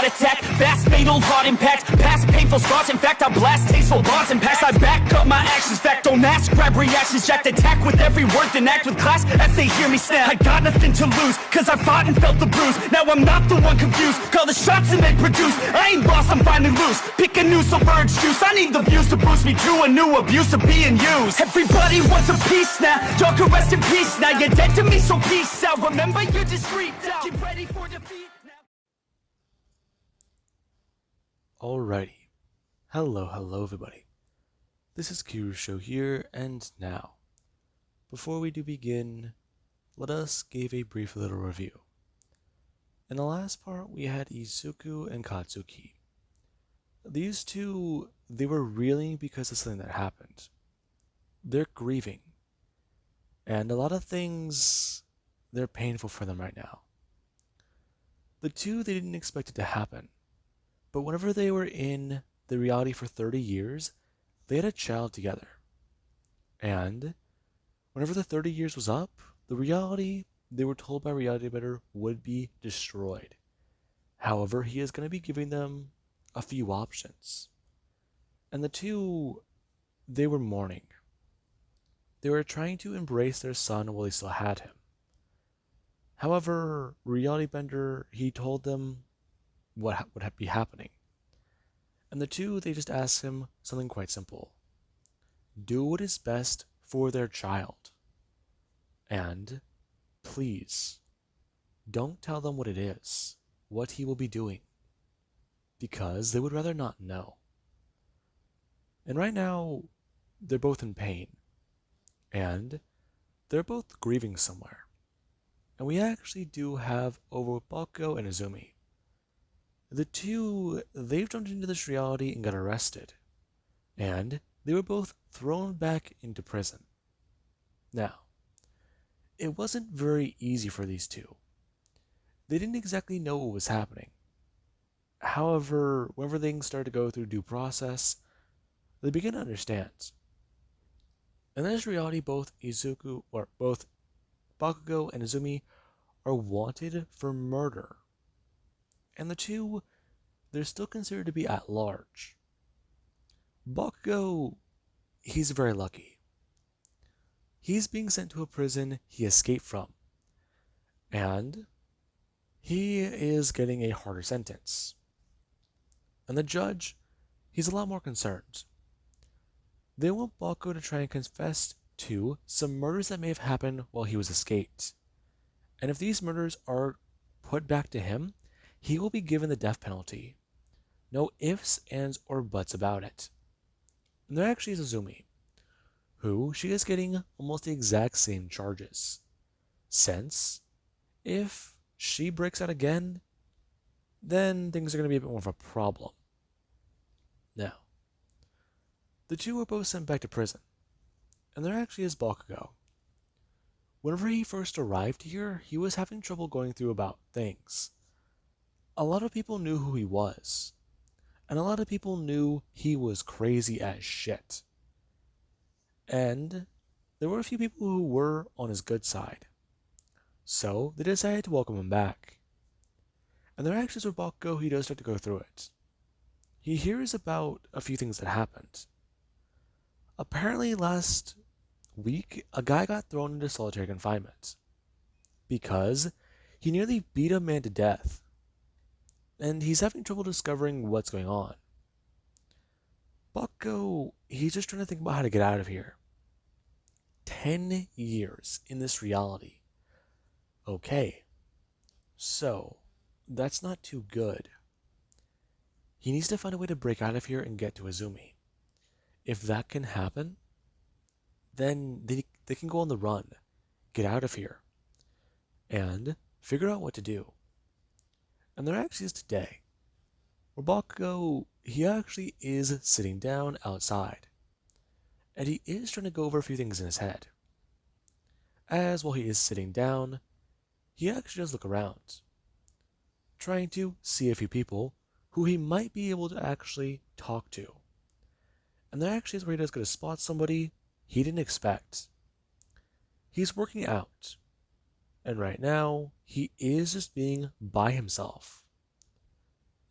heart attack. Fast, fatal, hard impact. Past painful scars, in fact, I blast tasteful bars and pass. I back up my actions, fact, don't ask, grab reactions, jacked, attack with every word, then act with class as they hear me snap. I got nothing to lose, cause I fought and felt the bruise. Now I'm not the one confused, call the shots and they produce. I ain't lost, I'm finally loose, pick a new submerged juice. I need the views to boost me to a new abuse of being used. Everybody wants a piece now, y'all can rest in peace now. You're dead to me, so peace out. Remember you're discreet now, get ready for defeat now. Alrighty, hello everybody, this is Kirusho here, and now, before we do begin, let us give a brief little review. In the last part we had Izuku and Katsuki. These two, they were reeling because of something that happened. They're grieving, and a lot of things, they're painful for them right now. The two, they didn't expect it to happen. But whenever they were in the reality for 30 years, they had a child together. And whenever the 30 years was up, the reality, they were told by Reality Better, would be destroyed. However, he is going to be giving them a few options. And the two, they were mourning. They were trying to embrace their son while they still had him. However, Reality Bender, he told them what would be happening. And the two, they just asked him something quite simple. Do what is best for their child. And please, don't tell them what it is, what he will be doing, because they would rather not know. And right now, they're both in pain, and they're both grieving somewhere. And we actually do have over Bakugo and Izumi. The two, they've jumped into this reality and got arrested, and they were both thrown back into prison. Now, it wasn't very easy for these two. They didn't exactly know what was happening. However, whenever things started to go through due process, they began to understand. In this reality, both Bakugo and Izumi are wanted for murder. And the two, they're still considered to be at large. Bakugo, he's very lucky. He's being sent to a prison he escaped from. And he is getting a harder sentence. And the judge, he's a lot more concerned. They want Bakugo to try and confess to some murders that may have happened while he was escaped. And if these murders are put back to him, he will be given the death penalty. No ifs, ands, or buts about it. And there actually is Izumi, who she is getting almost the exact same charges. Since, if she breaks out again, then things are going to be a bit more of a problem. Now, the two were both sent back to prison. And there actually is Bakugo. Whenever he first arrived here, he was having trouble going through about things. A lot of people knew who he was, and a lot of people knew he was crazy as shit. And there were a few people who were on his good side, so they decided to welcome him back. And there actually is where Bakugo, he does start to go through it. He hears about a few things that happened. Apparently last week, a guy got thrown into solitary confinement because he nearly beat a man to death. And he's having trouble discovering what's going on. Bakugo, he's just trying to think about how to get out of here. 10 years in this reality. Okay, so that's not too good. He needs to find a way to break out of here and get to Izumi. If that can happen, then they can go on the run, get out of here, and figure out what to do. And there actually is today, where Bakugo, he actually is sitting down outside, and he is trying to go over a few things in his head. As while he is sitting down, he actually does look around, trying to see a few people who he might be able to actually talk to. And there actually is where he does get to spot somebody he didn't expect. He's working out, and right now, he is just being by himself.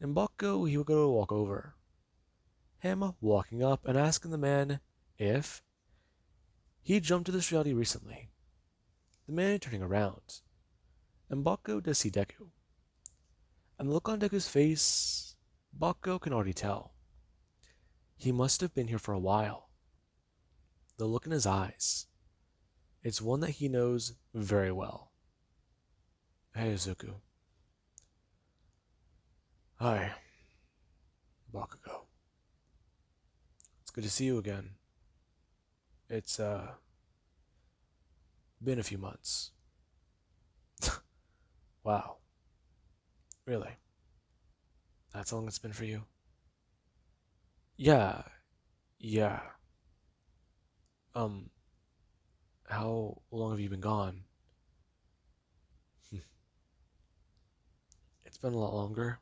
and Bakugo, he would go to walk over. Him walking up and asking the man if he jumped to this reality recently. The man turning around, and Bakugo does see Deku. And the look on Deku's face, Bakugo can already tell. He must have been here for a while. The look in his eyes, it's one that he knows very well. Hey, Izuku. Hi, Bakugo. It's good to see you again. It's, been a few months. Wow. Really? That's how long it's been for you? Yeah. Yeah. Um, how long have you been gone? It's been a lot longer.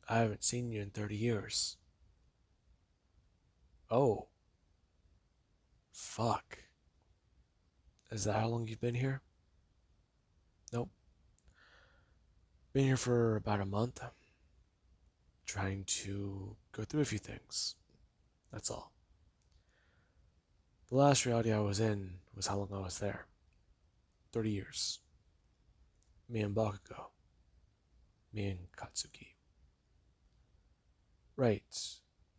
I haven't seen you in 30 years. Oh, fuck. Is that how long you've been here? Nope. Been here for about a month. Trying to go through a few things. That's all. The last reality I was in was how long I was there. 30 years. Me and Bakugo. Me and Katsuki. Right.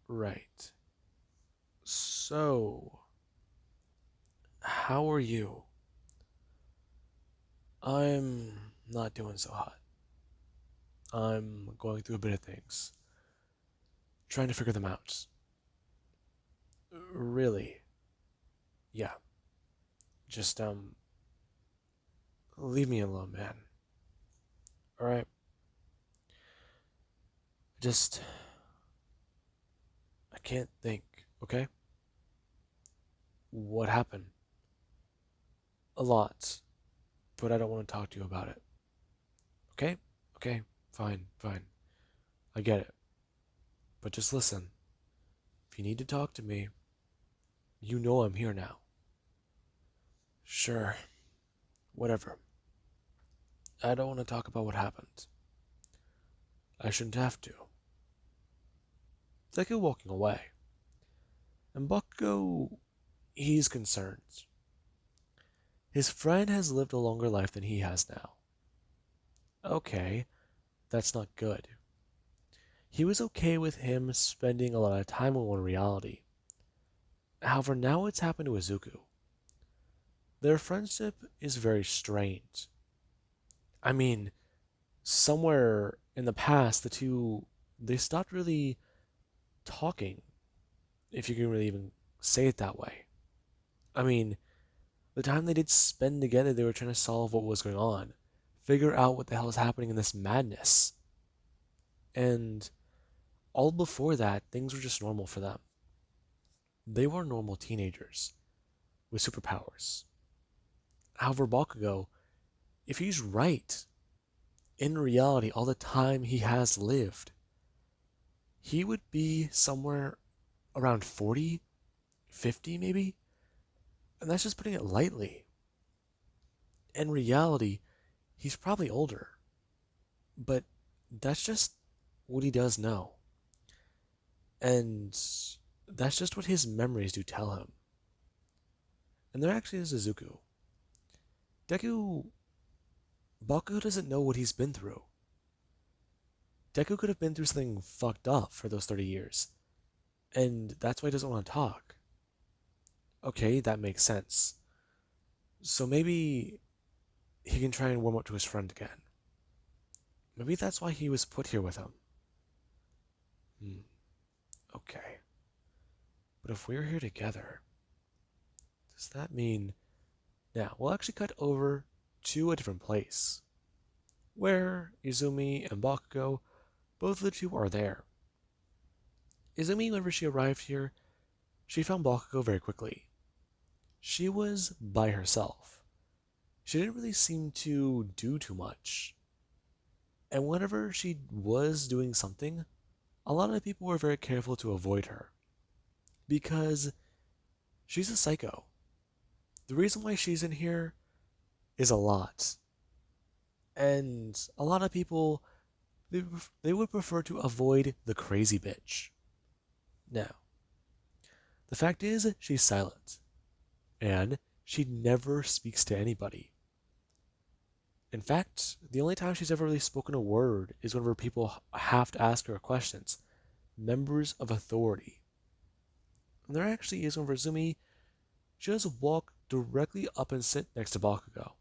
Right. So, how are you? I'm not doing so hot. I'm going through a bit of things. Trying to figure them out. Really? Yeah. Just, leave me alone, man. Alright? Just, I can't think, okay? What happened? A lot. But I don't want to talk to you about it. Okay? Okay, fine, fine. I get it. But just listen. If you need to talk to me, you know I'm here now. Sure. Whatever. I don't want to talk about what happened. I shouldn't have to. Deku walking away. And Bakugo, he's concerned. His friend has lived a longer life than he has now. Okay, that's not good. He was okay with him spending a lot of time in one reality. However, now it's happened to Izuku. Their friendship is very strained. I mean, somewhere in the past, the two, they stopped really talking, if you can really even say it that way. I mean, the time they did spend together, they were trying to solve what was going on, figure out what the hell is happening in this madness. And all before that, things were just normal for them. They were normal teenagers with superpowers. However, Bakugo, if he's right, in reality, all the time he has lived, he would be somewhere around 40, 50 maybe? And that's just putting it lightly. In reality, he's probably older. But that's just what he does know. And that's just what his memories do tell him. And there actually is Izuku. Bakugo doesn't know what he's been through. Deku could have been through something fucked up for those 30 years. And that's why he doesn't want to talk. Okay, that makes sense. So maybe he can try and warm up to his friend again. Maybe that's why he was put here with him. Okay. But if we're here together, does that mean... Now, we'll actually cut over to a different place, where Izumi and Bakugo, both of the two are there. Izumi, whenever she arrived here, she found Bakugo very quickly. She was by herself. She didn't really seem to do too much. And whenever she was doing something, a lot of people were very careful to avoid her. Because she's a psycho. The reason why she's in here is a lot. And a lot of people, they would prefer to avoid the crazy bitch. Now, the fact is, she's silent, and she never speaks to anybody. In fact, the only time she's ever really spoken a word is whenever people have to ask her questions, members of authority. And there actually is whenever Zumi just walk directly up and sit next to Bakugo.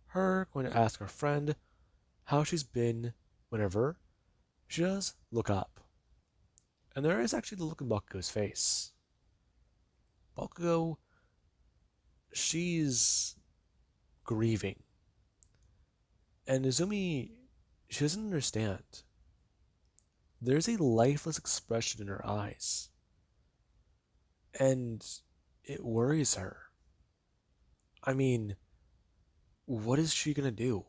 Her going to ask her friend how she's been whenever she does look up. And there is actually the look in Bakugo's face. Bakugo, she's grieving. And Izumi, she doesn't understand. There's a lifeless expression in her eyes. And it worries her. I mean, what is she gonna do?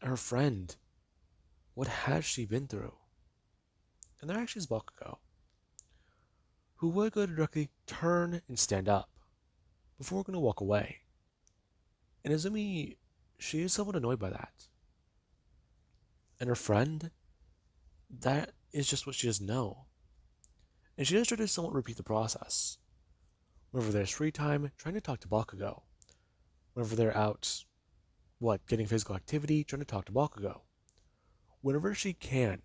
Her friend, what has she been through? And there actually is Bakugo, who would go to directly turn and stand up before going to walk away. And Izumi, she is somewhat annoyed by that. And her friend, that is just what she doesn't know. And she does try to somewhat repeat the process. Whenever there's free time, trying to talk to Bakugo. Whenever they're out, getting physical activity, trying to talk to Bakugo. Whenever she can,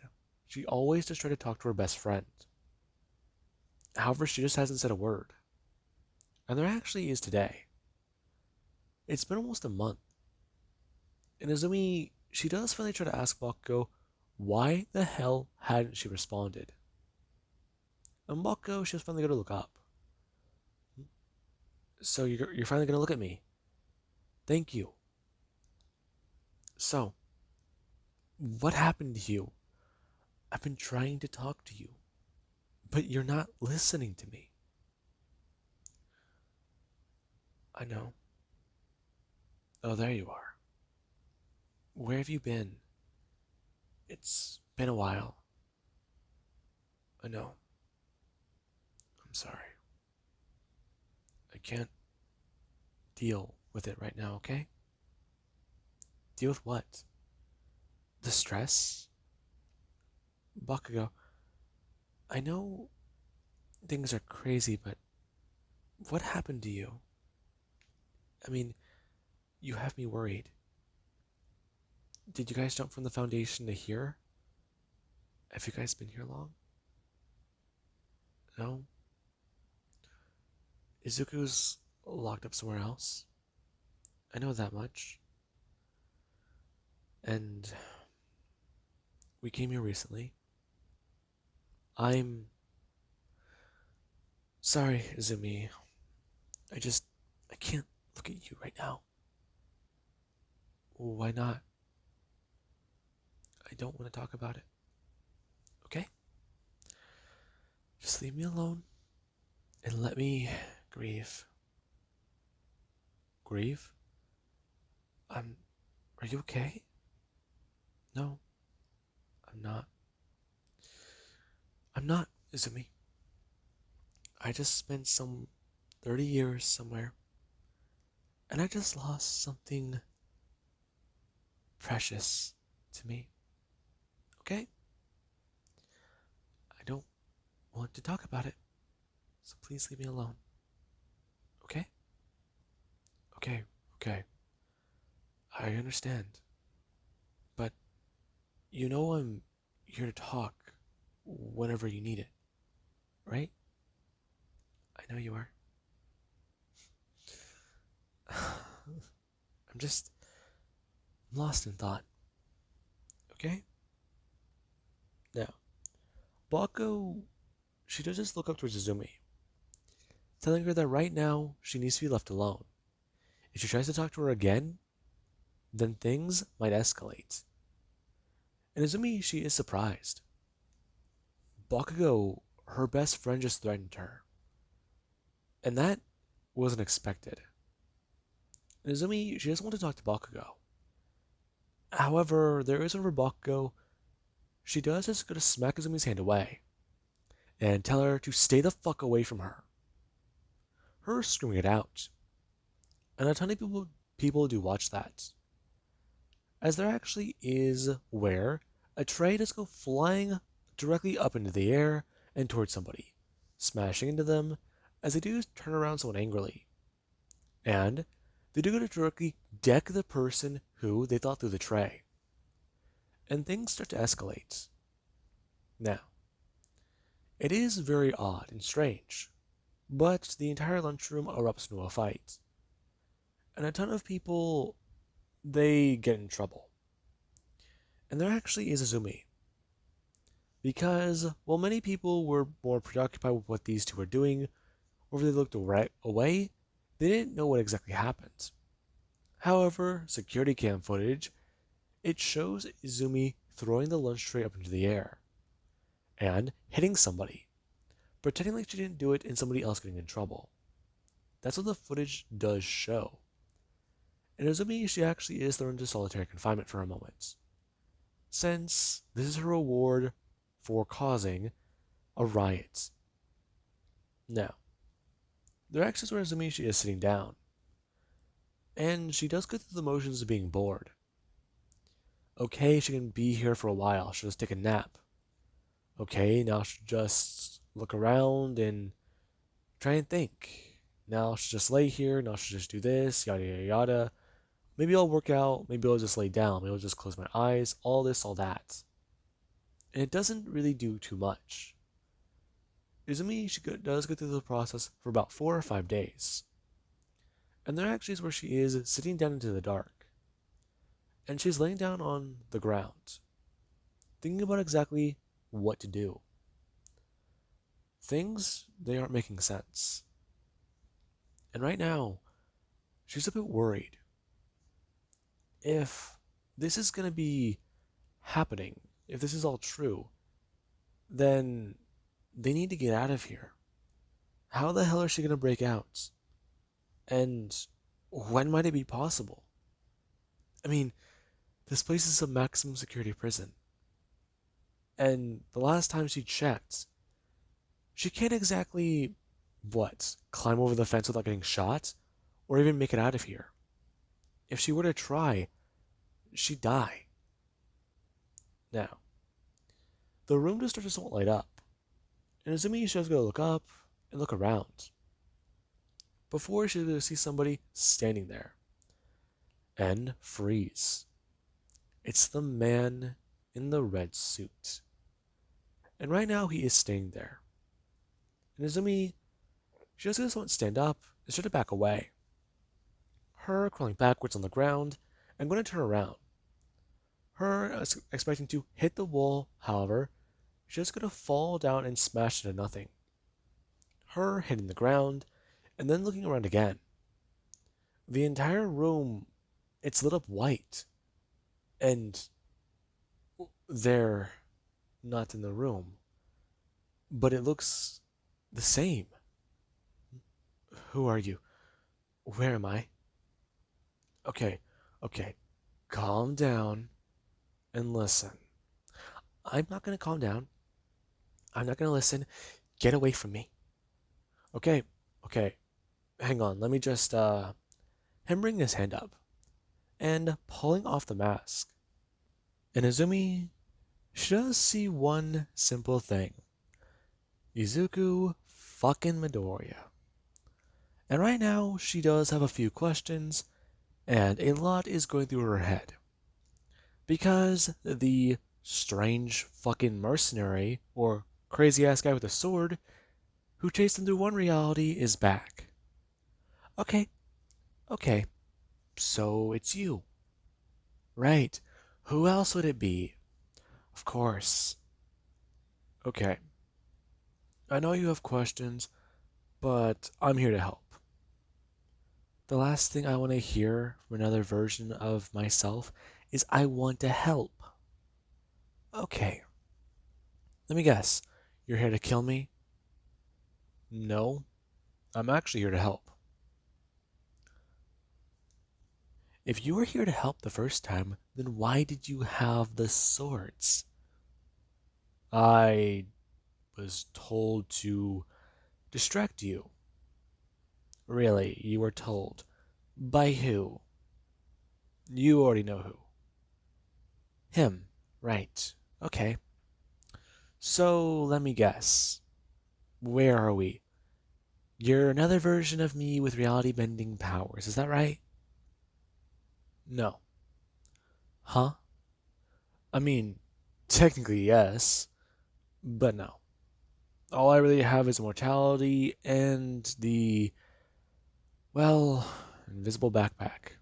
she always does try to talk to her best friend. However, she just hasn't said a word. And there actually is today. It's been almost a month. And Izumi, she does finally try to ask Bakugo why the hell hadn't she responded. And Bakugo, she's finally gonna look up. So you're finally gonna look at me. Thank you. So, what happened to you? I've been trying to talk to you, but you're not listening to me. I know. Oh, there you are. Where have you been? It's been a while. I know. I'm sorry. I can't deal with it right now, okay? Deal with what? The stress? Bakugo, I know things are crazy, but what happened to you? I mean, you have me worried. Did you guys jump from the foundation to here? Have you guys been here long? No? Izuku's locked up somewhere else. I know that much. And we came here recently. I'm sorry, Izumi. I can't look at you right now. Why not? I don't want to talk about it. Okay? Just leave me alone and let me grieve. Grieve? Are you okay? No, I'm not. I'm not, Izumi. I just spent some 30 years somewhere, and I just lost something precious to me. Okay? I don't want to talk about it, so please leave me alone. Okay? Okay, okay. I understand. But you know I'm here to talk whenever you need it, right? I know you are. I'm lost in thought. Okay? Now, Bako, she does just look up towards Izumi, telling her that right now she needs to be left alone. If she tries to talk to her again, then things might escalate. And Izumi, she is surprised. Bakugo, her best friend, just threatened her. And that wasn't expected. And Izumi, she doesn't want to talk to Bakugo. However, there is over Bakugo, she does just go to smack Izumi's hand away and tell her to stay the fuck away from her. Her screaming it out. And a ton of people do watch that. as there actually is where a tray does go flying directly up into the air and towards somebody, smashing into them as they do turn around somewhat angrily. And they do go to directly deck the person who they thought threw the tray. And things start to escalate. Now, it is very odd and strange, but the entire lunchroom erupts into a fight. And a ton of people, they get in trouble. And there actually is Azumi. Because while many people were more preoccupied with what these two were doing, or if they looked away, they didn't know what exactly happened. However, security cam footage, it shows Izumi throwing the lunch tray up into the air and hitting somebody, pretending like she didn't do it and somebody else getting in trouble. That's what the footage does show. And Izumi, she actually is thrown into solitary confinement for a moment, since this is her reward for causing a riot. Now, there actually is where Izumi, she is sitting down, and she does go through the motions of being bored. Okay, she can be here for a while, she'll just take a nap. Okay, now she'll just look around and try and think. Now she'll just lay here, now she'll just do this, yada yada yada. Maybe I'll work out, maybe I'll just lay down, maybe I'll just close my eyes, all this, all that. And it doesn't really do too much. Izumi, she does go through the process for about 4 or 5 days. And there actually is where she is sitting down into the dark. And she's laying down on the ground, thinking about exactly what to do. Things, they aren't making sense. And right now, she's a bit worried. If this is going to be happening, if this is all true, then they need to get out of here. How the hell is she going to break out? And when might it be possible? I mean, this place is a maximum security prison. And the last time she checked, she can't exactly, climb over the fence without getting shot? Or even make it out of here. If she were to try, she'd die. Now, the room just starts to somewhat light up, and Izumi, she has to go look up and look around before she's going to see somebody standing there and freeze. It's the man in the red suit. And right now he is staying there. And Izumi, she just going to stand up and start to back away. Her crawling backwards on the ground and going to turn around. Her expecting to hit the wall, however, she's just going to fall down and smash into nothing. Her hitting the ground and then looking around again. The entire room, it's lit up white. And they're not in the room. But it looks the same. Who are you? Where am I? Okay. Calm down and listen. I'm not going to calm down. I'm not going to listen. Get away from me. Okay. Hang on. Let me just, him bringing his hand up and pulling off the mask. And Izumi, she does see one simple thing. Izuku fucking Midoriya. And right now, she does have a few questions, and a lot is going through her head. Because the strange fucking mercenary, or crazy ass guy with a sword, who chased him through one reality is back. Okay, so it's you. Right, who else would it be? Of course. Okay, I know you have questions, but I'm here to help. The last thing I want to hear from another version of myself is I want to help. Okay. Let me guess. You're here to kill me? No. I'm actually here to help. If you were here to help the first time, then why did you have the swords? I was told to distract you. Really, you were told. By who? You already know who. Him. Right. Okay. So, let me guess. Where are we? You're another version of me with reality bending powers, is that right? No. Huh? I mean, technically yes, but no. All I really have is immortality and the, well, invisible backpack.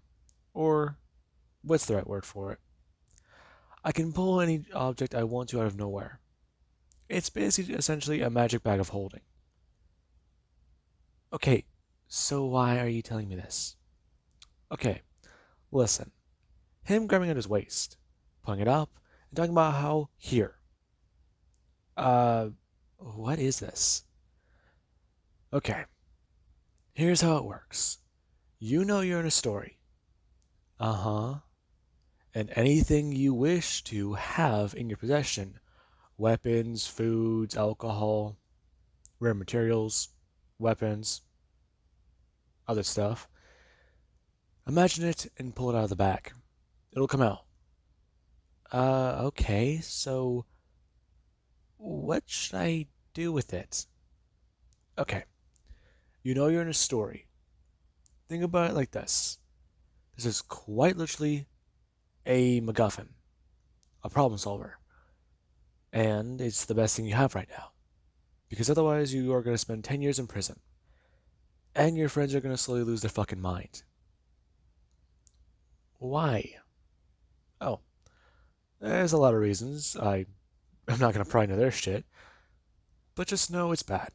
Or, what's the right word for it? I can pull any object I want to out of nowhere. It's basically essentially a magic bag of holding. Okay, so why are you telling me this? Okay, listen. Him grabbing at his waist, pulling it up, and talking about how, here. Uh, what is this? Okay, here's how it works. You know you're in a story. Uh-huh. And anything you wish to have in your possession, weapons, foods, alcohol, rare materials, weapons, other stuff, imagine it and pull it out of the bag. It'll come out. Okay, so what should I do with it? Okay, you know you're in a story. Think about it like this. This is quite literally a MacGuffin, a problem solver. And it's the best thing you have right now. Because otherwise you are going to spend 10 years in prison. And your friends are going to slowly lose their fucking mind. Why? Oh, there's a lot of reasons. I'm not going to pry into their shit. But just know it's bad.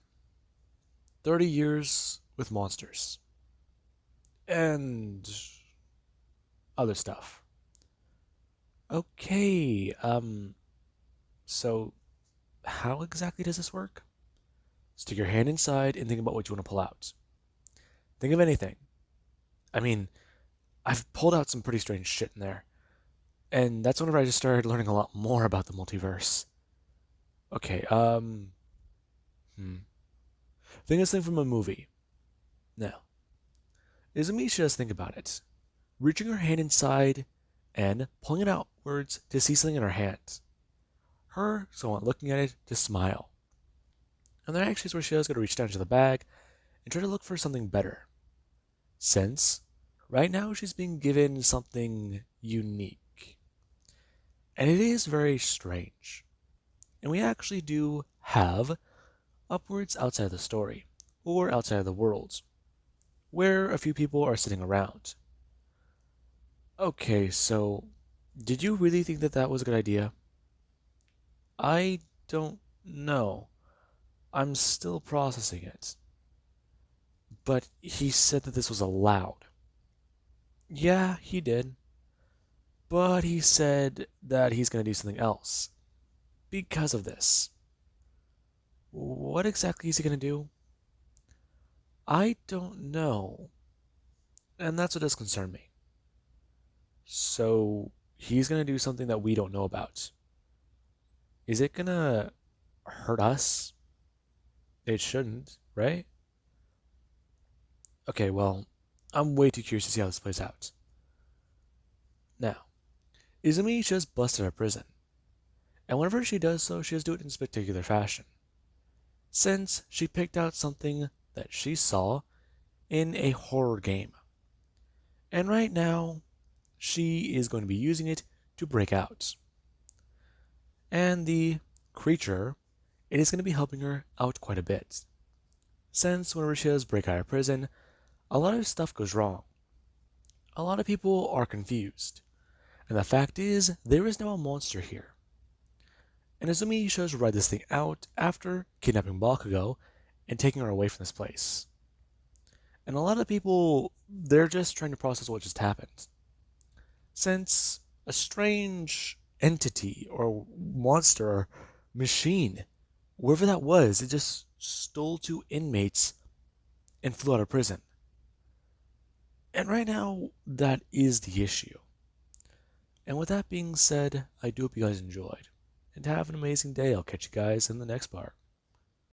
30 years with monsters. And other stuff. Okay, so how exactly does this work? Stick your hand inside and think about what you want to pull out. Think of anything. I mean, I've pulled out some pretty strange shit in there. And that's whenever I just started learning a lot more about the multiverse. Okay, think of this thing from a movie. Now, Izumi should just think about it. Reaching her hand inside and pulling it outwards to see something in her hand. Her, someone looking at it, to smile. And then actually is where Shio's gonna reach down to the bag and try to look for something better. Since, right now she's being given something unique. And it is very strange. And we actually do have upwards outside of the story, or outside of the world, where a few people are sitting around. Okay, so did you really think that that was a good idea? I don't know. I'm still processing it. But he said that this was allowed. Yeah, he did. But he said that he's going to do something else. Because of this. What exactly is he going to do? I don't know. And that's what does concern me. So, he's going to do something that we don't know about. Is it going to hurt us? It shouldn't, right? Okay, well, I'm way too curious to see how this plays out. Now, Izumi just busted out of prison. And whenever she does so, she does do it in spectacular fashion. Since she picked out something that she saw in a horror game. And right now, she is going to be using it to break out. And the creature, it is going to be helping her out quite a bit. Since whenever she does break out of prison, a lot of stuff goes wrong. A lot of people are confused. And the fact is, there is now a monster here. And Izumi shows ride this thing out after kidnapping Bakugo and taking her away from this place. And a lot of people, they're just trying to process what just happened. Since a strange entity or monster or machine, wherever that was, it just stole two inmates and flew out of prison. And right now, that is the issue. And with that being said, I do hope you guys enjoyed. And have an amazing day. I'll catch you guys in the next part.